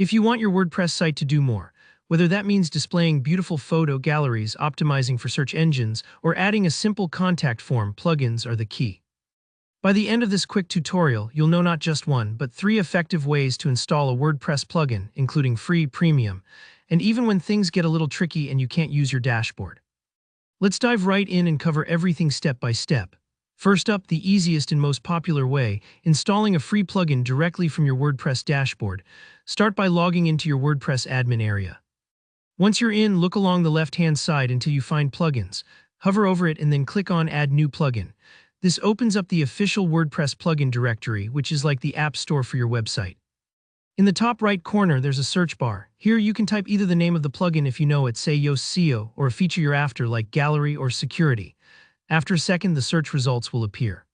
If you want your WordPress site to do more, whether that means displaying beautiful photo galleries, optimizing for search engines, or adding a simple contact form, plugins are the key. By the end of this quick tutorial, you'll know not just one, but 3 effective ways to install a WordPress plugin, including free, premium, and even when things get a little tricky and you can't use your dashboard. Let's dive right in and cover everything step by step. First up, the easiest and most popular way, installing a free plugin directly from your WordPress dashboard. Start by logging into your WordPress admin area. Once you're in, look along the left-hand side until you find Plugins. Hover over it and then click on Add New Plugin. This opens up the official WordPress plugin directory, which is like the App Store for your website. In the top right corner, there's a search bar. Here you can type either the name of the plugin if you know it, say Yoast SEO, or a feature you're after like gallery or security. After a second, the search results will appear.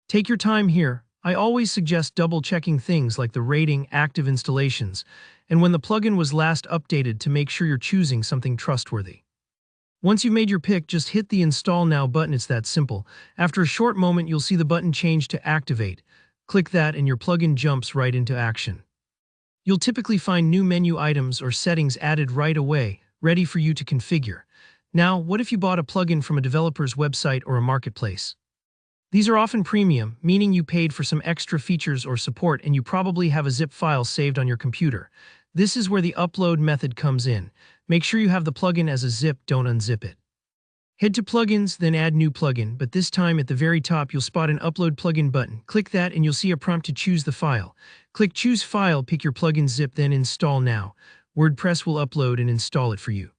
Take your time here. I always suggest double-checking things like the rating, active installations, and when the plugin was last updated to make sure you're choosing something trustworthy. Once you've made your pick, just hit the Install Now button. It's that simple. After a short moment, you'll see the button change to Activate. Click that and your plugin jumps right into action. You'll typically find new menu items or settings added right away, ready for you to configure. Now, what if you bought a plugin from a developer's website or a marketplace? These are often premium, meaning you paid for some extra features or support and you probably have a zip file saved on your computer. This is where the upload method comes in. Make sure you have the plugin as a zip, don't unzip it. Head to Plugins, then Add New Plugin, but this time at the very top you'll spot an Upload Plugin button. Click that and you'll see a prompt to choose the file. Click Choose File, pick your plugin zip, then Install Now. WordPress will upload and install it for you.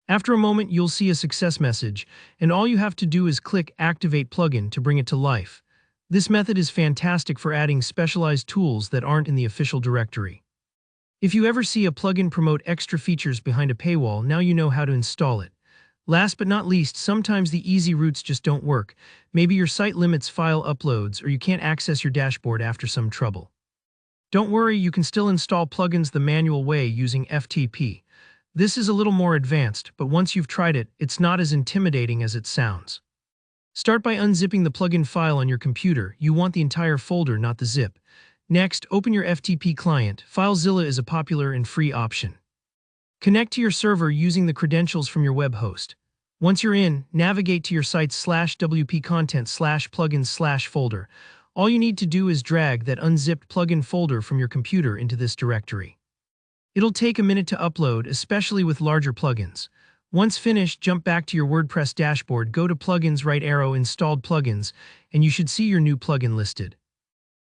After a moment, you'll see a success message, and all you have to do is click Activate Plugin to bring it to life. This method is fantastic for adding specialized tools that aren't in the official directory. If you ever see a plugin promote extra features behind a paywall, now you know how to install it. Last but not least, sometimes the easy routes just don't work. Maybe your site limits file uploads or you can't access your dashboard after some trouble. Don't worry, you can still install plugins the manual way using FTP. This is a little more advanced, but once you've tried it, it's not as intimidating as it sounds. Start by unzipping the plugin file on your computer. You want the entire folder, not the zip. Next, open your FTP client. FileZilla is a popular and free option. Connect to your server using the credentials from your web host. Once you're in, navigate to your site's /wp content /plugins /folder. All you need to do is drag that unzipped plugin folder from your computer into this directory. It'll take a minute to upload, especially with larger plugins. Once finished, jump back to your WordPress dashboard, go to Plugins, right arrow, Installed Plugins, and you should see your new plugin listed.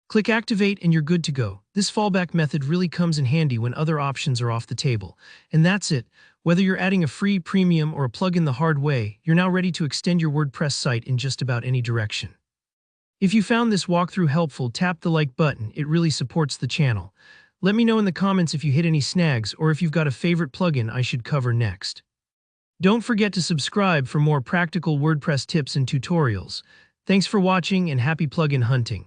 Click Activate and you're good to go. This fallback method really comes in handy when other options are off the table. And that's it. Whether you're adding a free, premium, or a plugin the hard way, you're now ready to extend your WordPress site in just about any direction. If you found this walkthrough helpful, tap the like button. It really supports the channel. Let me know in the comments if you hit any snags or if you've got a favorite plugin I should cover next. Don't forget to subscribe for more practical WordPress tips and tutorials. Thanks for watching and happy plugin hunting.